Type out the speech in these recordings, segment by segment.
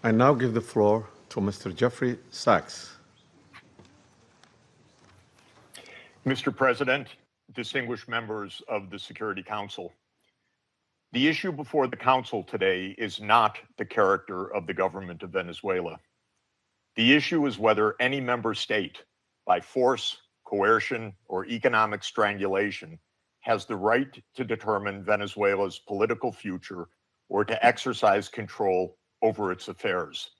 I now give the floor to Mr. Jeffrey Sachs. Mr. President, distinguished members of the Security Council, the issue before the Council today is not the character of the government of Venezuela. The issue is whether any member state, by force, coercion, or economic strangulation, has the right to determine Venezuela's political future or to exercise control over its affairs.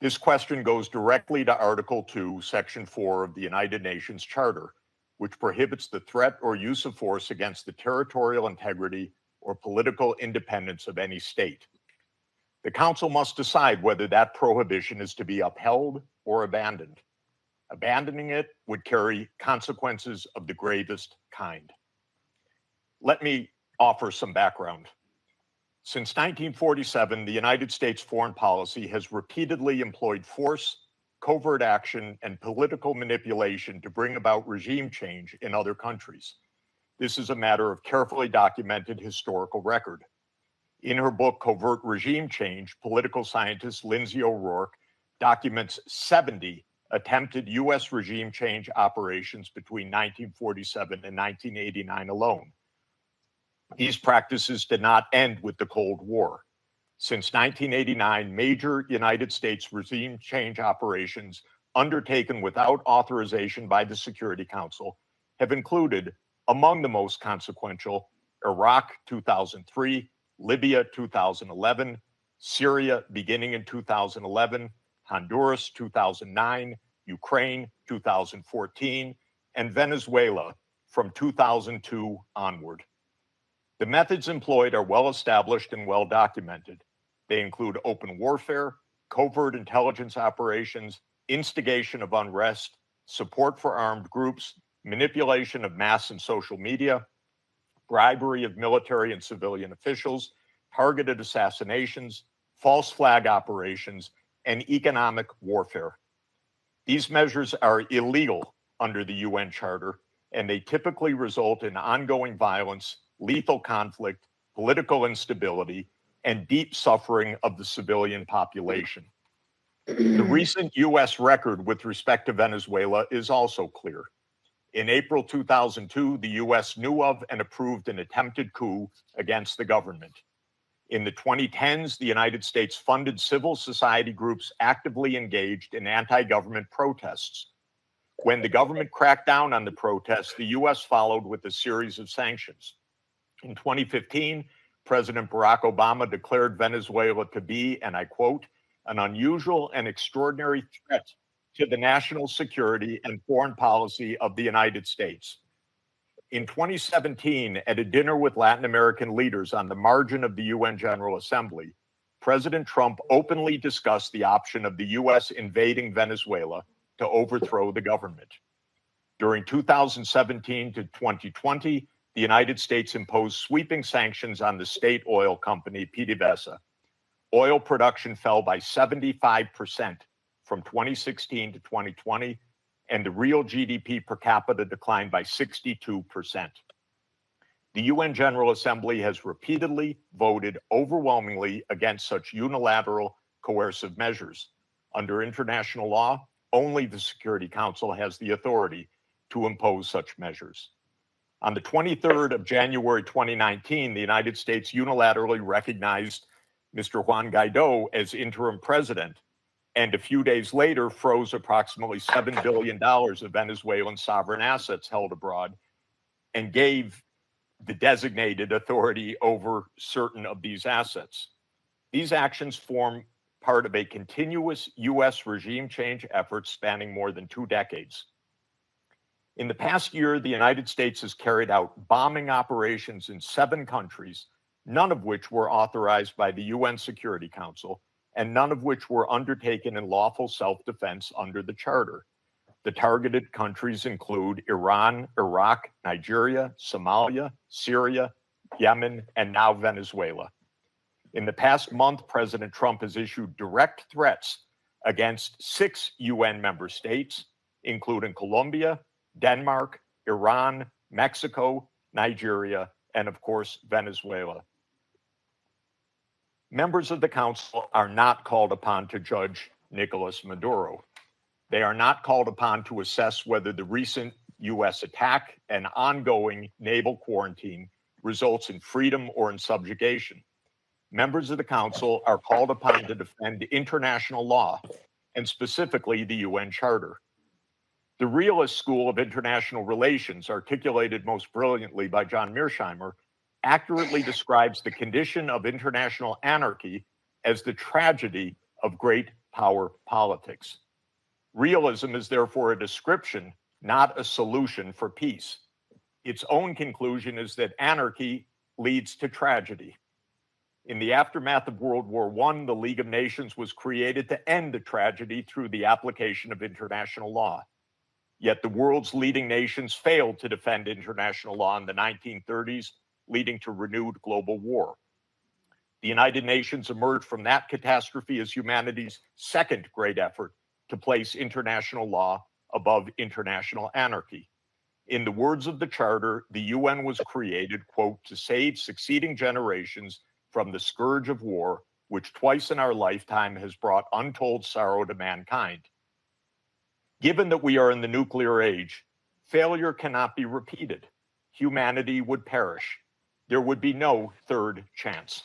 This question goes directly to Article 2, Section 4 of the United Nations Charter, which prohibits the threat or use of force against the territorial integrity or political independence of any state. The Council must decide whether that prohibition is to be upheld or abandoned. Abandoning it would carry consequences of the gravest kind. Let me offer some background. Since 1947, the United States foreign policy has repeatedly employed force, covert action, and political manipulation to bring about regime change in other countries. This is a matter of carefully documented historical record. In her book, Covert Regime Change, political scientist Lindsay O'Rourke documents 70 attempted U.S. regime change operations between 1947 and 1989 alone. These practices did not end with the Cold War. Since 1989, major United States regime change operations undertaken without authorization by the Security Council have included, among the most consequential, Iraq 2003, Libya 2011, Syria beginning in 2011, Honduras 2009, Ukraine 2014, and Venezuela from 2002 onward. The methods employed are well established and well documented. They include open warfare, covert intelligence operations, instigation of unrest, support for armed groups, manipulation of mass and social media, bribery of military and civilian officials, targeted assassinations, false flag operations, and economic warfare. These measures are illegal under the UN Charter, and they typically result in ongoing violence, lethal conflict, political instability, and deep suffering of the civilian population. The recent U.S. record with respect to Venezuela is also clear. In April 2002, the U.S. knew of and approved an attempted coup against the government. In the 2010s, the United States funded civil society groups actively engaged in anti-government protests. When the government cracked down on the protests, the U.S. followed with a series of sanctions. In 2015, President Barack Obama declared Venezuela to be, and I quote, an unusual and extraordinary threat to the national security and foreign policy of the United States. In 2017, at a dinner with Latin American leaders on the margin of the UN General Assembly, President Trump openly discussed the option of the U.S. invading Venezuela to overthrow the government. During 2017 to 2020, the United States imposed sweeping sanctions on the state oil company PDVSA. Oil production fell by 75% from 2016 to 2020, and the real GDP per capita declined by 62%. The UN General Assembly has repeatedly voted overwhelmingly against such unilateral coercive measures. Under international law, only the Security Council has the authority to impose such measures. On the 23rd of January 2019, the United States unilaterally recognized Mr. Juan Guaido as interim president, and a few days later froze approximately $7 billion of Venezuelan sovereign assets held abroad and gave the designated authority over certain of these assets. These actions form part of a continuous U.S. regime change effort spanning more than 2 decades. In the past year, the United States has carried out bombing operations in 7 countries, none of which were authorized by the UN Security Council, and none of which were undertaken in lawful self-defense under the Charter. The targeted countries include Iran, Iraq, Nigeria, Somalia, Syria, Yemen, and now Venezuela. In the past month, President Trump has issued direct threats against 6 UN member states, including Colombia, Denmark, Iran, Mexico, Nigeria, and of course, Venezuela. Members of the Council are not called upon to judge Nicolas Maduro. They are not called upon to assess whether the recent U.S. attack and ongoing naval quarantine results in freedom or in subjugation. Members of the Council are called upon to defend international law, and specifically the UN Charter. The realist school of international relations, articulated most brilliantly by John Mearsheimer, accurately describes the condition of international anarchy as the tragedy of great power politics. Realism is therefore a description, not a solution for peace. Its own conclusion is that anarchy leads to tragedy. In the aftermath of World War I, the League of Nations was created to end the tragedy through the application of international law. Yet the world's leading nations failed to defend international law in the 1930s, leading to renewed global war. The United Nations emerged from that catastrophe as humanity's second great effort to place international law above international anarchy. In the words of the Charter, the UN was created, quote, to save succeeding generations from the scourge of war, which twice in our lifetime has brought untold sorrow to mankind. Given that we are in the nuclear age, failure cannot be repeated. Humanity would perish. There would be no third chance.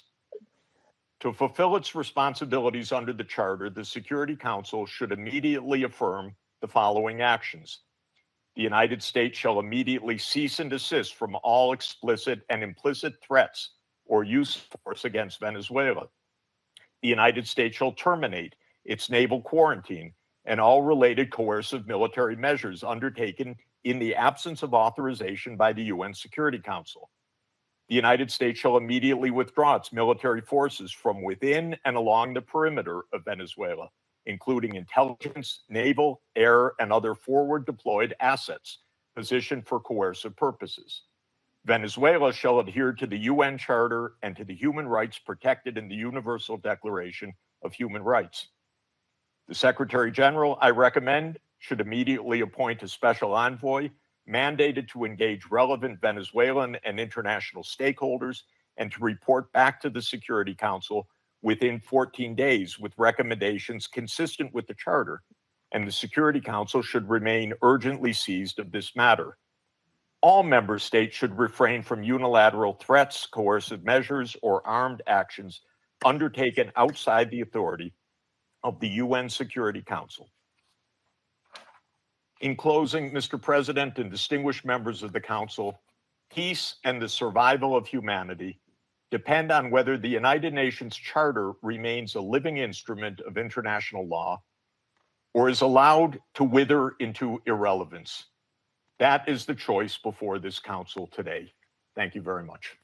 To fulfill its responsibilities under the Charter, the Security Council should immediately affirm the following actions. The United States shall immediately cease and desist from all explicit and implicit threats or use of force against Venezuela. The United States shall terminate its naval quarantine and all related coercive military measures undertaken in the absence of authorization by the UN Security Council. The United States shall immediately withdraw its military forces from within and along the perimeter of Venezuela, including intelligence, naval, air, and other forward deployed assets positioned for coercive purposes. Venezuela shall adhere to the UN Charter and to the human rights protected in the Universal Declaration of Human Rights. The Secretary General, I recommend, should immediately appoint a special envoy mandated to engage relevant Venezuelan and international stakeholders and to report back to the Security Council within 14 days with recommendations consistent with the Charter, and the Security Council should remain urgently seized of this matter. All member states should refrain from unilateral threats, coercive measures, or armed actions undertaken outside the authority of the UN Security Council. In closing, Mr. President and distinguished members of the Council, peace and the survival of humanity depend on whether the United Nations Charter remains a living instrument of international law or is allowed to wither into irrelevance. That is the choice before this Council today. Thank you very much.